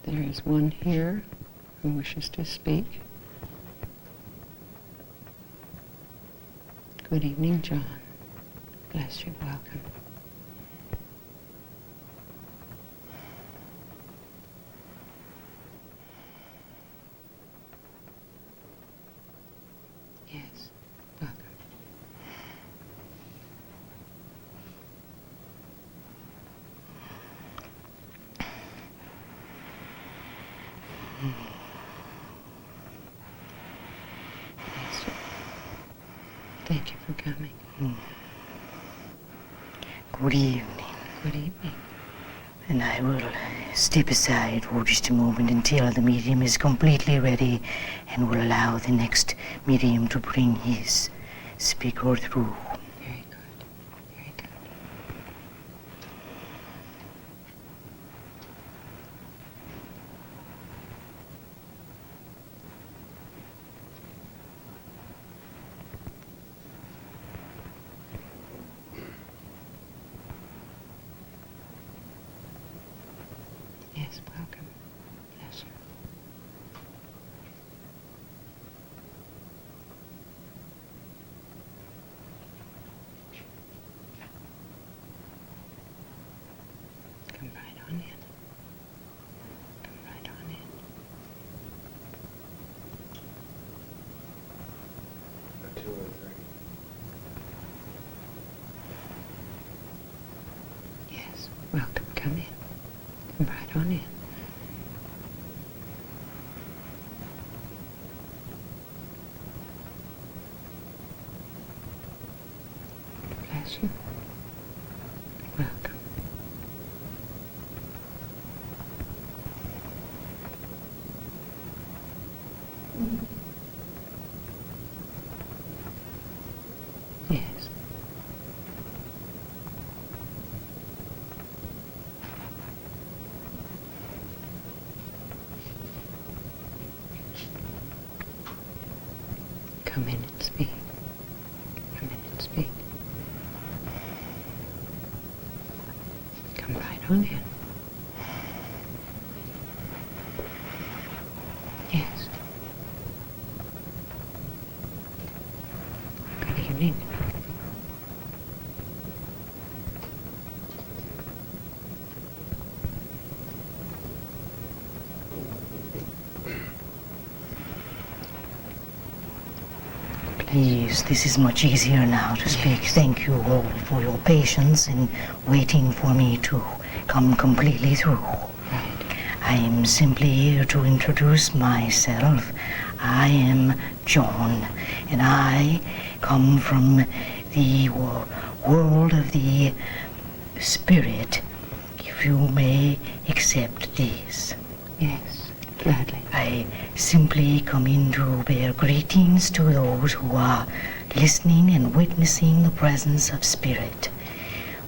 There is one here who wishes to speak. Good evening, John. Bless you. Welcome. Yes, welcome. Yes. Thank you for coming. Good evening. Good evening. And I will step aside for just a moment until the medium is completely ready and will allow the next medium to bring his speaker through. Very good. Very good. Yes, welcome. Bless you. Come right on in. Come right on in. Two or three. Yes, welcome. Come in. Come right on in. Bless you. Welcome. Yes. Come in and speak. Come in and speak. Come right on in. Yes. Good evening. Please, this is much easier now to speak. Thank you all for your patience in waiting for me to come completely through. Right. I am simply here to introduce myself. I am John, and I come from the world of the spirit, if you may accept this. Yes, gladly. I simply come in to bear greetings to those who are listening and witnessing the presence of spirit.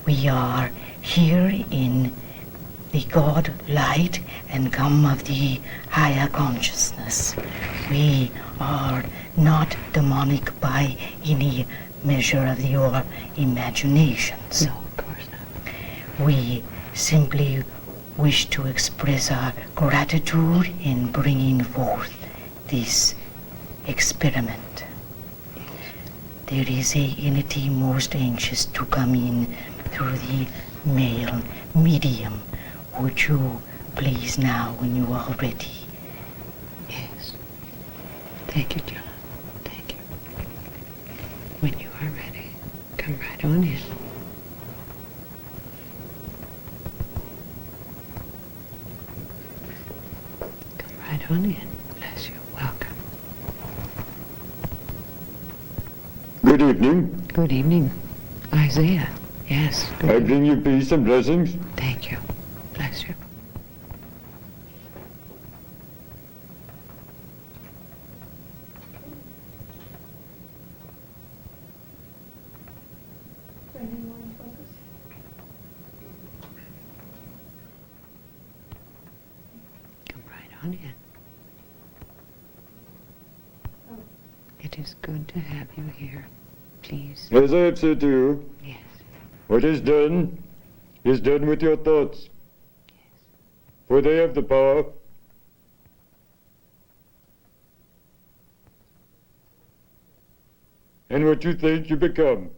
We are here in the God light and come of the higher consciousness. We are not demonic by any measure of your imaginations. No, of course not. We simply wish to express our gratitude in bringing forth this experiment. There is a entity most anxious to come in through the male medium. Would you please now, when you are ready? Yes. Thank you, John. Thank you. When you are ready, come right on in. Come right on in. Bless you. Welcome. Good evening. Good evening. Isaiah. Yes. Good I evening. bring you peace and blessings. Thank you. Bless you. Come right on in. It is good to have you here. Please. As I have said to you, Yes. what is done with your thoughts. For they have the power And what you think you become.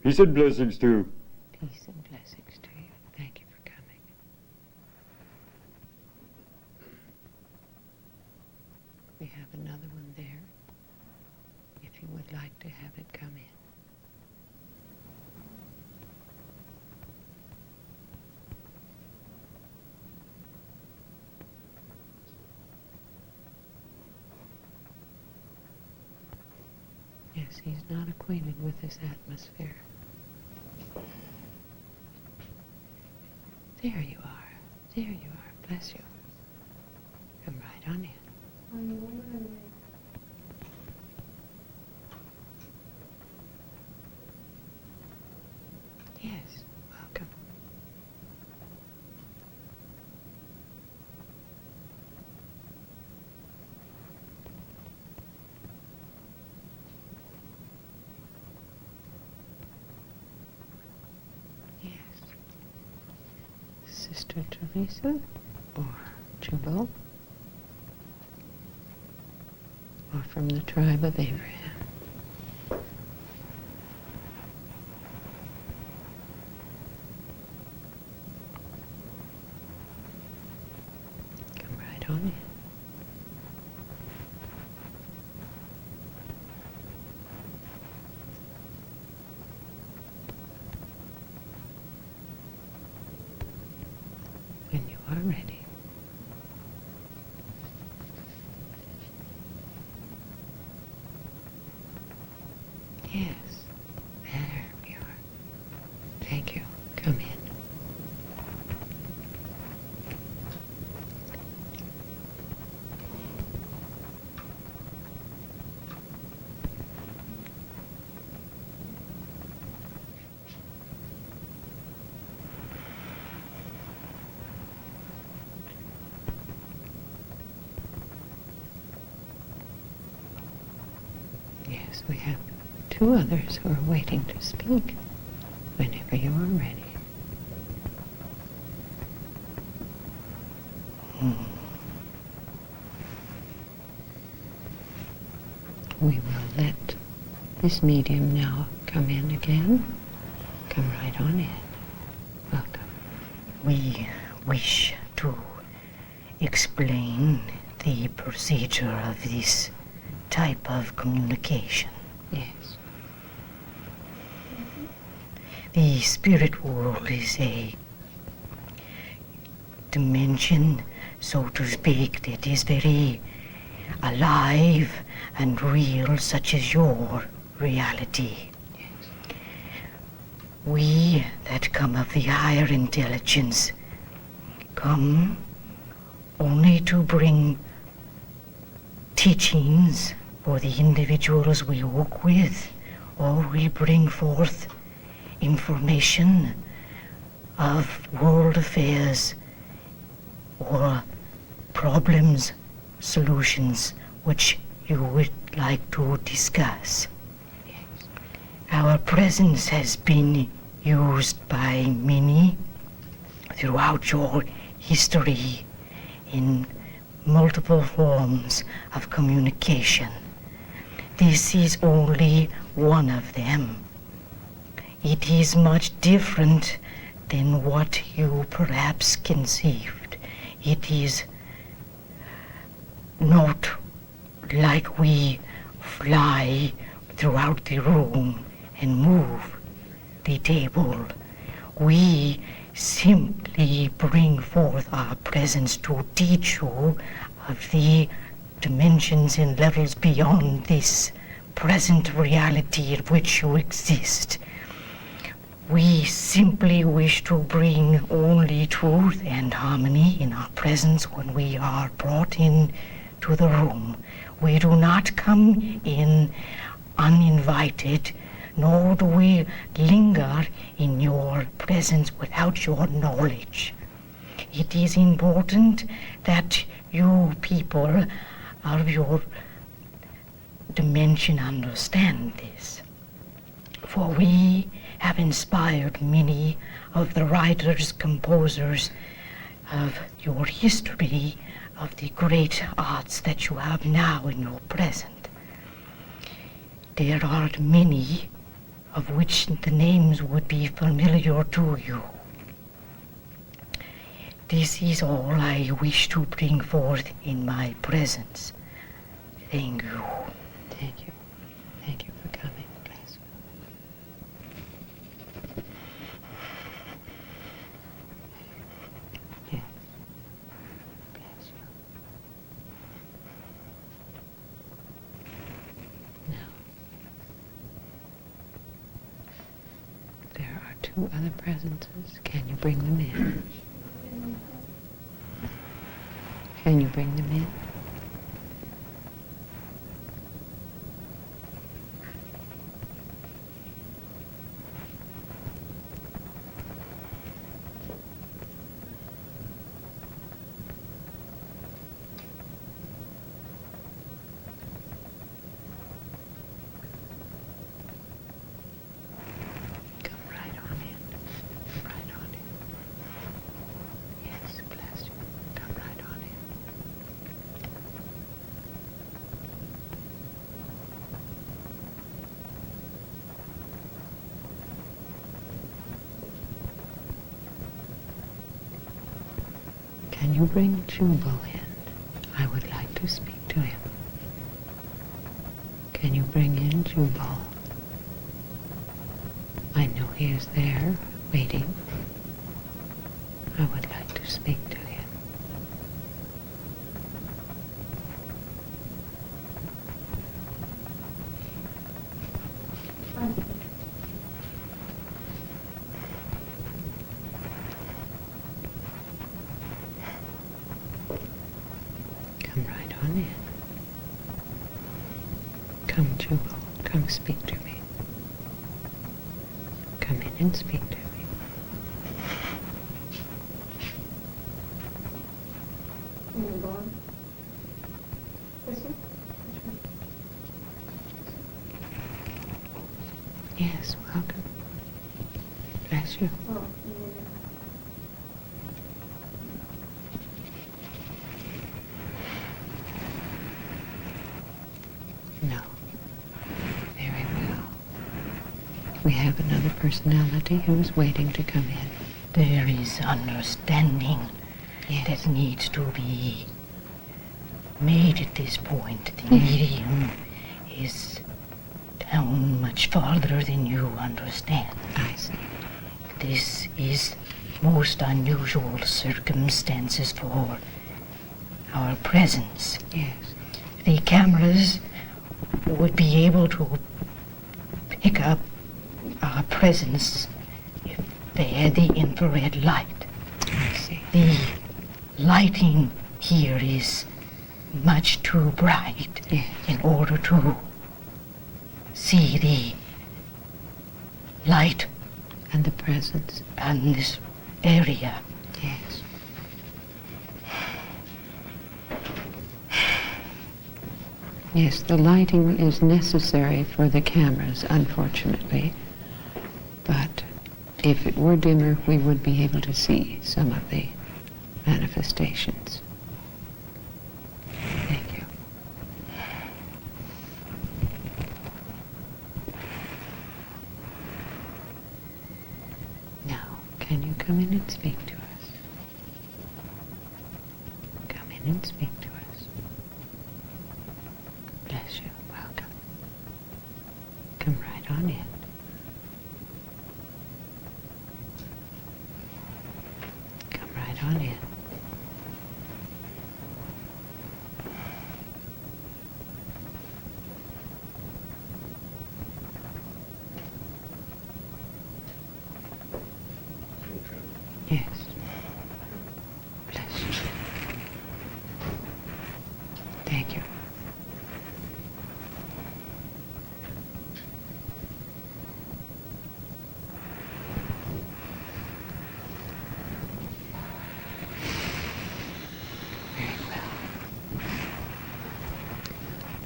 Peace and blessings to you. Peace and blessings to you. Thank you for coming. We have another one there, if you would like to have it come in. Yes, he's not acquainted with this atmosphere. There you are. There you are. Bless you. Come right on in. Yes, welcome. Yes. Sister Teresa or Jubal or from the tribe of Abraham. Come right on in. When you are ready. Yes, there we are. Thank you. Come in. Yes, we have two others who are waiting to speak whenever you are ready. We will let this medium now come in again. Come right on in. Welcome. We wish to explain the procedure of this type of communication. Yes. The spirit world is a dimension, so to speak, that is very alive and real, such as your reality. Yes. We that come of the higher intelligence come only to bring teachings for the individuals we work with, or we bring forth information of world affairs or problems, solutions which you would like to discuss. Yes. Our presence has been used by many throughout your history in multiple forms of communication. This is only one of them. It is much different than what you perhaps conceived. It is not like we fly throughout the room and move the table. We simply bring forth our presence to teach you of the dimensions and levels beyond this present reality in which you exist. We simply wish to bring only truth and harmony in our presence when we are brought in to the room. We do not come in uninvited, nor do we linger in your presence without your knowledge. It is important that you people of your dimension understand this, for we have inspired many of the writers, composers of your history of the great arts that you have now in your present. There are many of which the names would be familiar to you. This is all I wish to bring forth in my presence. Thank you. Thank you. Thank you for coming. Bless you. Yes. Bless you. Now, there are 2 other presences. Can you bring them in? Can you bring them in? Can you bring Jubal in? I would like to speak to him. Can you bring in Jubal? I know he is there, waiting. I would like to speak to him. Come right on in. Come, Jubal. Come speak to me. Come in and speak to me. Yes, welcome. Bless you. No. Very well. We have another personality who's waiting to come in. There is understanding Yes. that needs to be made at this point. The medium is down much farther than you understand. I see. This is most unusual circumstances for our presence. Yes. The cameras would be able to pick up our presence if they had the infrared light. I see. The lighting here is much too bright Yes. in order to see the light And the presence. in this area. Yes. Yes, the lighting is necessary for the cameras, unfortunately. But if it were dimmer, we would be able to see some of the manifestations. Thank you. Now, can you come in and speak to us? Come in and speak to us. Bless you. Welcome. Come right on in. Come right on in. Yes. Bless you. Thank you. Very well.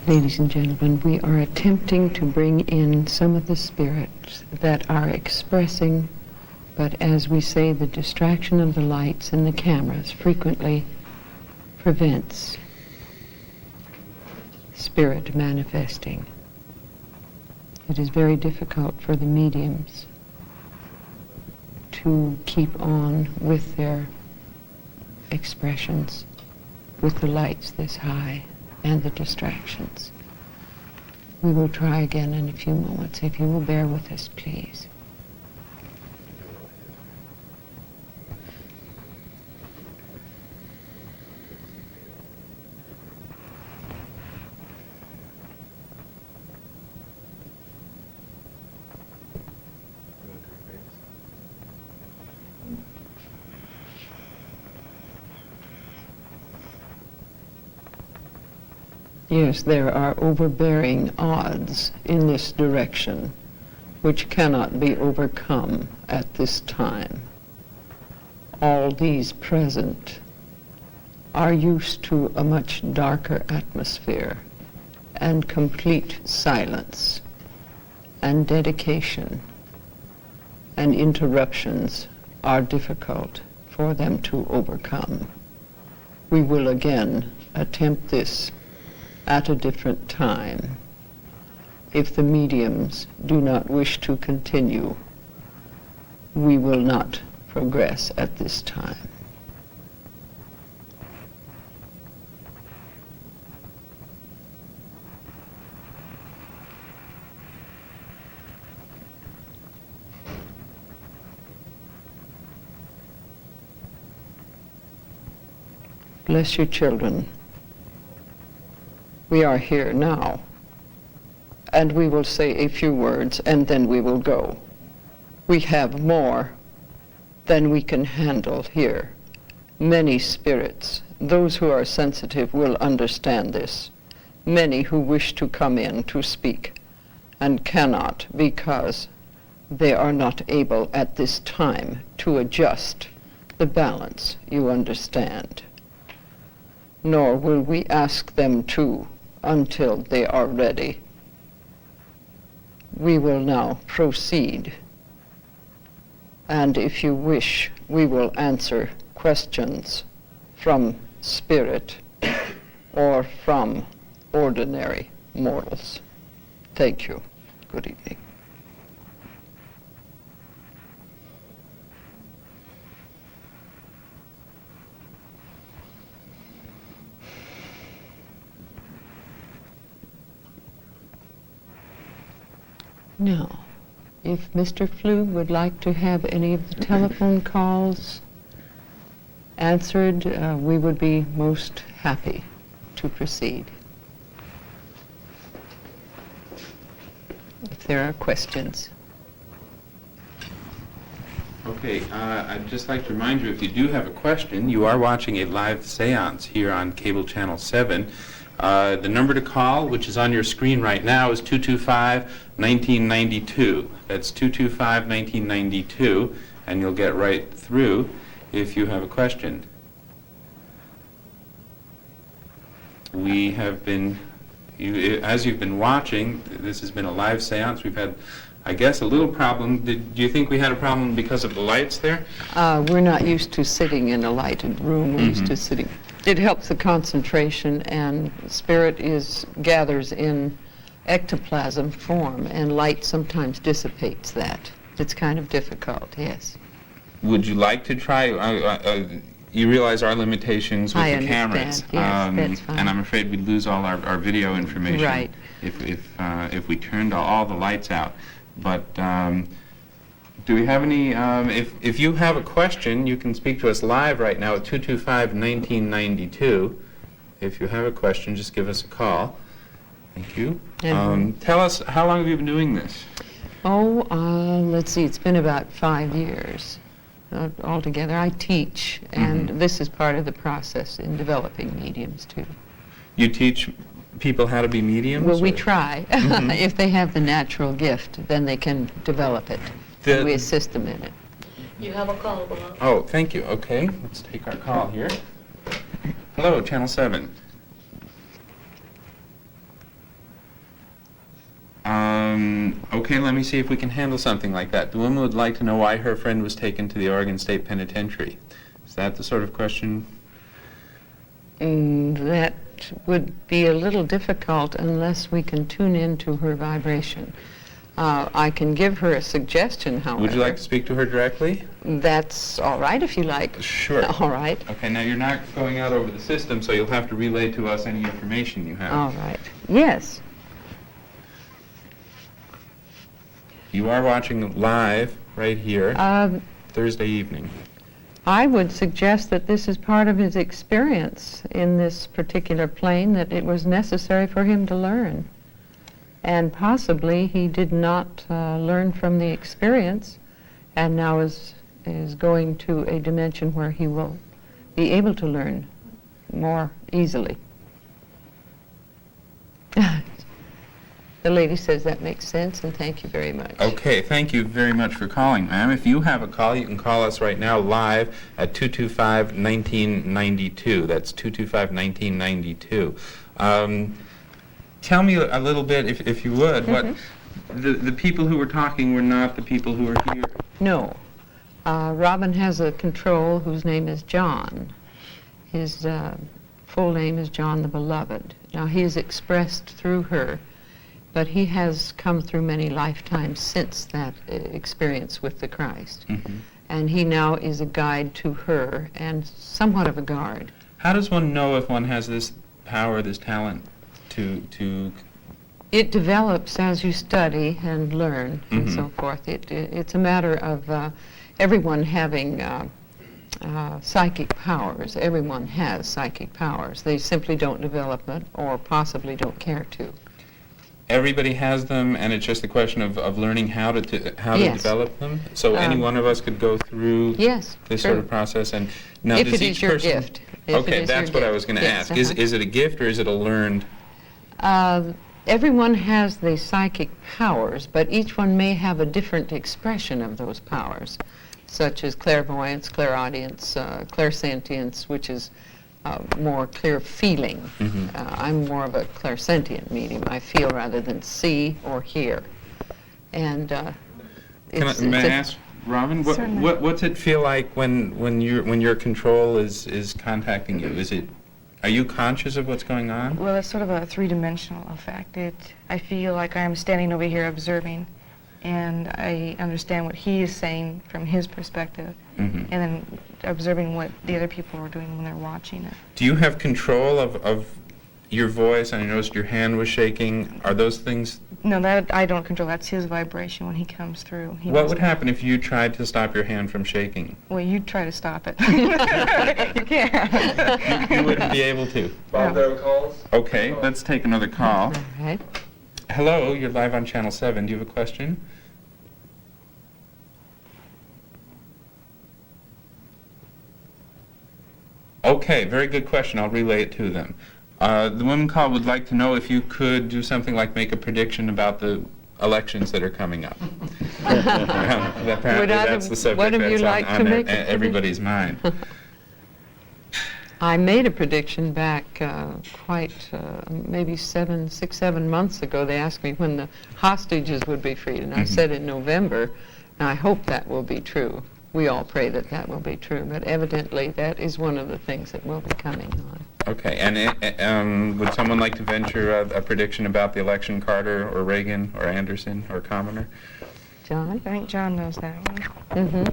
Ladies and gentlemen, we are attempting to bring in some of the spirits that are expressing, but as we say, the distraction of the lights and the cameras frequently prevents spirit manifesting. It is very difficult for the mediums to keep on with their expressions, with the lights this high and the distractions. We will try again in a few moments, if you will bear with us, please. Yes, there are overbearing odds in this direction which cannot be overcome at this time. All these present are used to a much darker atmosphere and complete silence and dedication, and interruptions are difficult for them to overcome. We will again attempt this at a different time. If the mediums do not wish to continue, we will not progress at this time. Bless you, children. We are here now, and we will say a few words, and then we will go. We have more than we can handle here. Many spirits, those who are sensitive will understand this. Many who wish to come in to speak and cannot because they are not able at this time to adjust the balance, you understand. Nor will we ask them to until they are ready. We will now proceed, and if you wish, we will answer questions from spirit or from ordinary mortals. Thank you. Good evening. Now, if Mr. Flug would like to have any of the telephone calls answered, we would be most happy to proceed. If there are questions. Okay, I'd just like to remind you, if you do have a question, you are watching a live seance here on Cable Channel 7. The number to call, which is on your screen right now, is 225-1992. That's 225-1992, and you'll get right through if you have a question. We have been, as you've been watching, this has been a live seance. We've had, I guess, a little problem. Do you think we had a problem because of the lights there? We're not used to sitting in a lighted room. We're used to sitting. It helps the concentration, and spirit gathers in ectoplasm form, and light sometimes dissipates that. It's kind of difficult, yes. Would you like to try? You realize our limitations with the cameras. Yes, that's fine. And I'm afraid we'd lose all our video information Right. if we turned all the lights out. But do we have any, if you have a question, you can speak to us live right now at 225-1992. If you have a question, just give us a call. Thank you. Tell us, how long have you been doing this? Oh, let's see, it's been about 5 years altogether. I teach, and this is part of the process in developing mediums, too. You teach people how to be mediums? Well, we try. If they have the natural gift, then they can develop it. And we assist them in it. You have a call, Bob. Oh, thank you. Okay, let's take our call here. Hello, Channel 7. Okay, let me see if we can handle something like that. The woman would like to know why her friend was taken to the Oregon State Penitentiary. Is that the sort of question? That would be a little difficult unless we can tune into her vibration. I can give her a suggestion, however. Would you like to speak to her directly? That's all right if you like. Sure. All right. Okay, now you're not going out over the system, so you'll have to relay to us any information you have. All right. Yes. You are watching live right here, Thursday evening. I would suggest that this is part of his experience in this particular plane, that it was necessary for him to learn. And possibly he did not learn from the experience and now is going to a dimension where he will be able to learn more easily. The lady says that makes sense, and thank you very much. Okay, thank you very much for calling, ma'am. If you have a call, you can call us right now live at 225-1992. That's 225-1992. Tell me a little bit, if you would, what the people who were talking were not the people who were here. No. Robin has a control whose name is John. His full name is John the Beloved. Now, he is expressed through her, but he has come through many lifetimes since that experience with the Christ. And he now is a guide to her and somewhat of a guard. How does one know if one has this power, this talent to... It develops as you study and learn and so forth. It's a matter of everyone having psychic powers. Everyone has psychic powers. They simply don't develop it or possibly don't care to. Everybody has them, and it's just a question of learning how to Yes. develop them. So any one of us could go through Yes, this true. sort of process. And now, If does it each is your person? gift. If it Okay, is that's your what I gift. was going to Yes, ask. Is it a gift or is it a learned? Everyone has the psychic powers, but each one may have a different expression of those powers, such as clairvoyance, clairaudience, clairsentience, which is more clear feeling. I'm more of a clairsentient medium. I feel rather than see or hear. And May I ask, Robin, what's it feel like when your control is contacting you? Are you conscious of what's going on? Well, it's sort of a three-dimensional effect. I feel like I'm standing over here observing, and I understand what he is saying from his perspective, and then observing what the other people are doing when they're watching it. Do you have control of your voice? And I noticed your hand was shaking. Are those things... No, that I don't control. That's his vibration when he comes through. What would happen if you tried to stop your hand from shaking? Well, you try to stop it. You can't. You wouldn't be able to. Bob, there are calls? Okay, let's take another call. all right. Hello, you're live on Channel 7. Do you have a question? Okay, very good question. I'll relay it to them. The woman called would like to know if you could do something like make a prediction about the elections that are coming up. Apparently Would that's the subject one of you that's like to on make a everybody's mind. I made a prediction back maybe 6, 7 months ago. They asked me when the hostages would be freed, and I said in November, and I hope that will be true. We all pray that that will be true, but evidently that is one of the things that will be coming on. Okay, and would someone like to venture a prediction about the election, Carter or Reagan or Anderson or Commoner? John? I think John knows that one.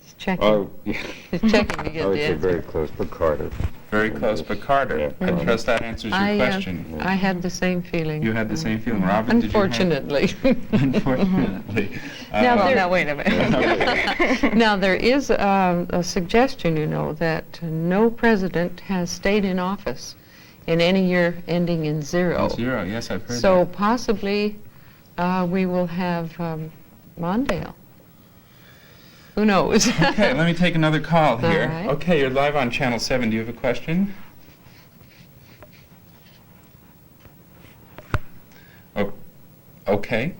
He's checking. Oh, yeah. He's checking to get I would the say answer. very close, but Carter. Very close, but Carter. Yeah. I trust that answers your question. I had the same feeling. You had the same feeling. Robin, did you have... Unfortunately. Unfortunately. Now, wait a minute. Now, there is a suggestion, that no president has stayed in office in any year ending in 0. 0, yes, I've heard So that. possibly we will have Mondale. Who knows? Okay, let me take another call here. All right. Okay, you're live on Channel 7. Do you have a question? Oh, okay.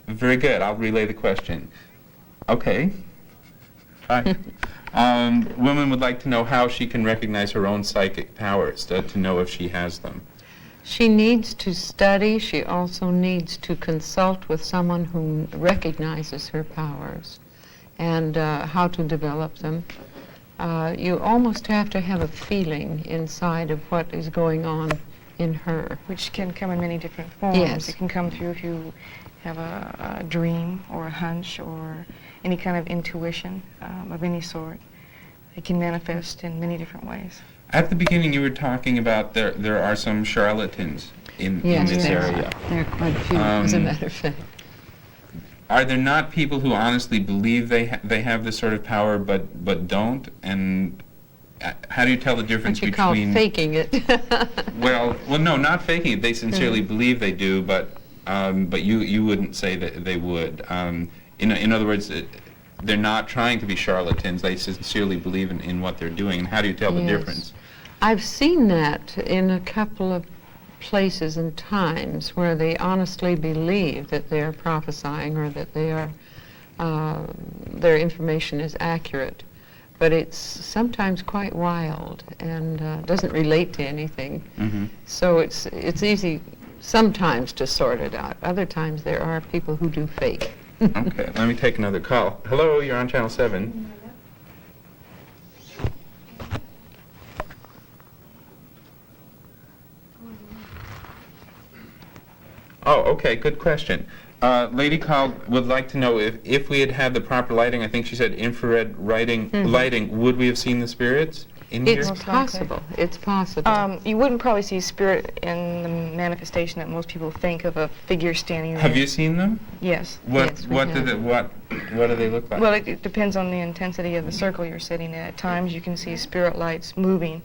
Very good. I'll relay the question. Okay. Hi. Woman would like to know how she can recognize her own psychic powers, to know if she has them. She needs to study. She also needs to consult with someone who recognizes her powers and how to develop them. You almost have to have a feeling inside of what is going on in her. Which can come in many different forms. Yes. It can come through if you have a dream or a hunch or any kind of intuition of any sort. It can manifest in many different ways. At the beginning, you were talking about there are some charlatans in Yes, this there area. are. There are quite a few, as a matter of fact. Are there not people who honestly believe they have this sort of power but don't? And how do you tell the difference What you call between faking it. well, no, not faking it. They sincerely believe they do, but you wouldn't say that they would. In other words, they're not trying to be charlatans. They sincerely believe in what they're doing. And how do you tell the Yes. difference? I've seen that in a couple of places and times where they honestly believe that they're prophesying or that they are their information is accurate, but it's sometimes quite wild and doesn't relate to anything. Mm-hmm. So it's easy sometimes to sort it out. Other times there are people who do fake. Okay, let me take another call. Hello, you're on Channel 7. Oh, okay, good question. Lady called would like to know if we had had the proper lighting, I think she said infrared lighting, would we have seen the spirits in here? It's Most likely. possible. It's possible. You wouldn't probably see spirit in the manifestation that most people think of a figure standing there. Have you seen them? Yes. Yes, we What have. do they look like? Well, it depends on the intensity of the circle you're sitting in. At times you can see spirit lights moving,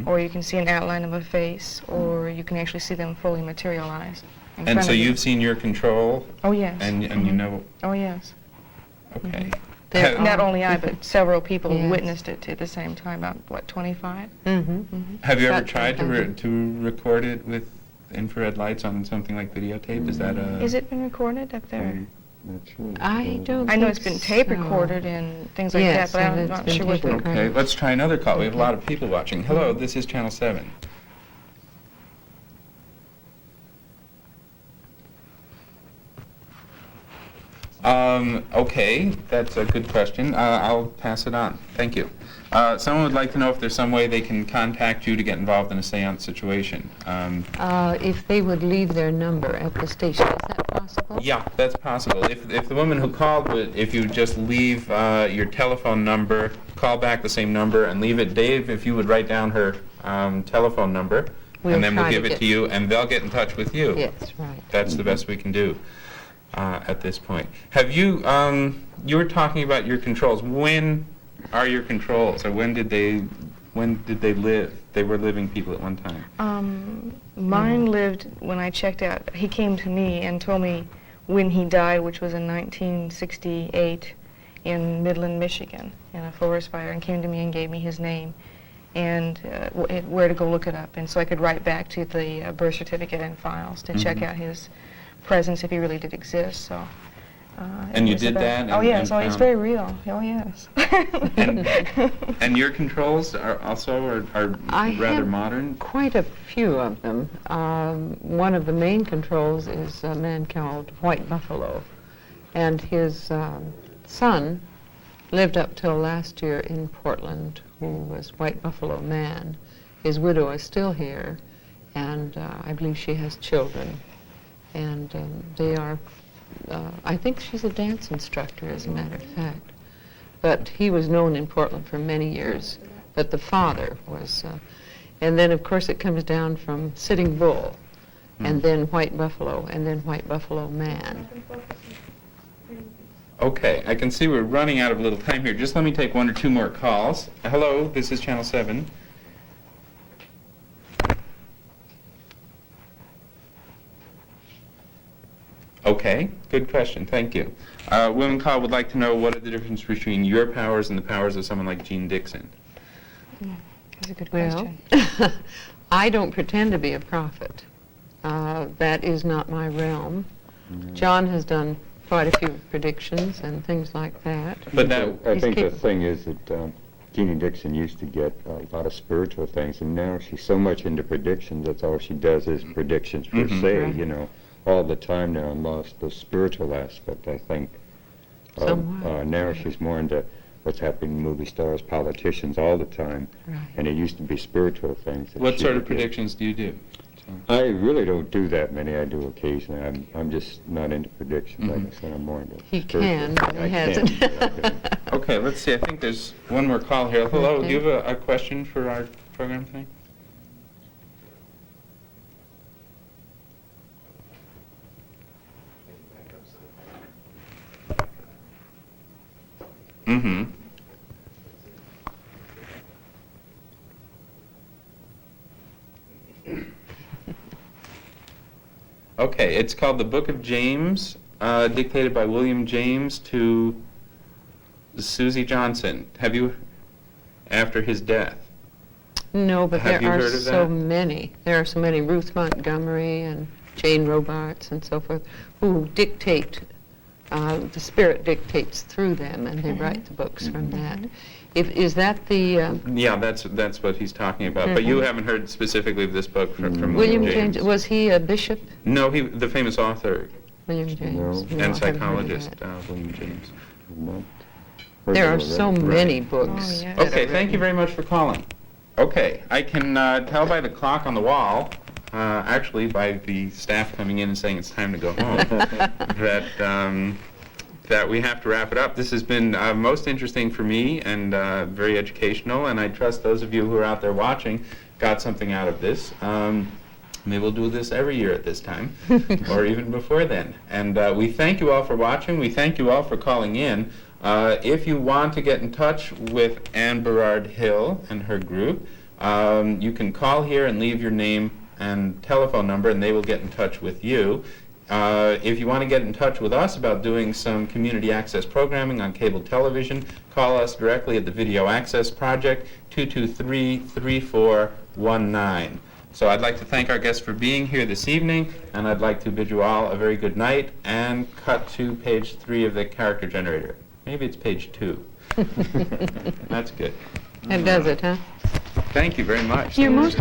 or you can see an outline of a face, or you can actually see them fully materialized. in And front so of you. you've seen your control, Oh, yes. and you know. Oh, yes. Okay. There Have- Not are only I, but several people Yes. witnessed it at the same time. About, what, 25? Have you ever About tried to 10,000. to record it with infrared lights on something like videotape? Is that a? Is it been recorded up there? I'm not sure. I don't I know think it's been tape so. recorded and things like Yes, that, but and I'm it's not been sure what tape the... recorded. Okay, let's try another call. We have a lot of people watching. Hello, this is Channel 7. Okay, that's a good question. I'll pass it on. Thank you. Someone would like to know if there's some way they can contact you to get involved in a seance situation. If they would leave their number at the station, is that possible? Yeah, that's possible. If the woman who called, if you just leave your telephone number, call back the same number and leave it, Dave, if you would write down her telephone number, We'll and then we'll try to give it get- to you, and they'll get in touch with you. Yes, right. That's the best we can do at this point. Have you, you were talking about your controls. When are your controls, or when did they live? They were living people at one time. Mine lived when I checked out. He came to me and told me when he died, which was in 1968 in Midland, Michigan, in a forest fire, and came to me and gave me his name and where to go look it up. And so I could write back to the birth certificate and files to check out his presence if he really did exist. So. And it you was did about- that Oh and- yes, and oh, it's found- very real. Oh yes. And your controls are also I rather have modern? quite a few of them. One of the main controls is a man called White Buffalo, and his son lived up till last year in Portland, who was White Buffalo Man. His widow is still here, and I believe she has children, and they are, I think she's a dance instructor, as a matter of fact. But he was known in Portland for many years, but the father was, and then of course it comes down from Sitting Bull, and then White Buffalo, and then White Buffalo Man. Okay, I can see we're running out of a little time here. Just let me take one or two more calls. Hello, this is Channel 7. Okay, good question. Thank you. Women call would like to know what are the difference between your powers and the powers of someone like Jean Dixon. That's a good Well, question. I don't pretend to be a prophet. That is not my realm. John has done quite a few predictions and things like that. But that, I He's think the capable. thing is that Jeannie Dixon used to get a lot of spiritual things, and now she's so much into predictions. That's all she does is predictions per se, Right. you know, all the time now, and lost the spiritual aspect, I think. Somewhat. Now she's more into what's happening to movie stars, politicians all the time. Right. And it used to be spiritual things. that What she sort of would give. predictions do you do? I really don't do that many. I do occasionally. I'm just not into predictions. Like I said, I'm more into He spiritual can, but things. he I hasn't. can, but I don't. Okay, let's see. I think there's one more call here. Hello, do you Okay. have a question for our program tonight? Mm-hmm. Okay, it's called the Book of James, dictated by William James to Susie Johnson. Have you, after his death? No, but Have you there are heard of so that? many. There are so many, Ruth Montgomery and Jane Robarts and so forth, who dictate, the Spirit dictates through them, and they write the books from that. Is that the, Yeah, that's what he's talking about. But you haven't heard specifically of this book from William James, was he a bishop? No, the famous author William James? No. I and haven't heard of psychologist that. William James. Not heard There of are it so already. many Right. books. Oh, yeah. that Okay, are thank you written. very much for calling. Okay, I can tell by the clock on the wall, actually by the staff coming in and saying it's time to go home, that we have to wrap it up. This has been most interesting for me and very educational, and I trust those of you who are out there watching got something out of this. Maybe we'll do this every year at this time, or even before then. And we thank you all for watching. We thank you all for calling in. If you want to get in touch with Ann Berard Hill and her group, you can call here and leave your name and telephone number, and they will get in touch with you. If you want to get in touch with us about doing some community access programming on cable television, call us directly at the Video Access Project, 223-3419. So I'd like to thank our guests for being here this evening, and I'd like to bid you all a very good night and cut to page 3 of the character generator. Maybe it's page 2. That's good. That does it, huh? Thank you very much. You're most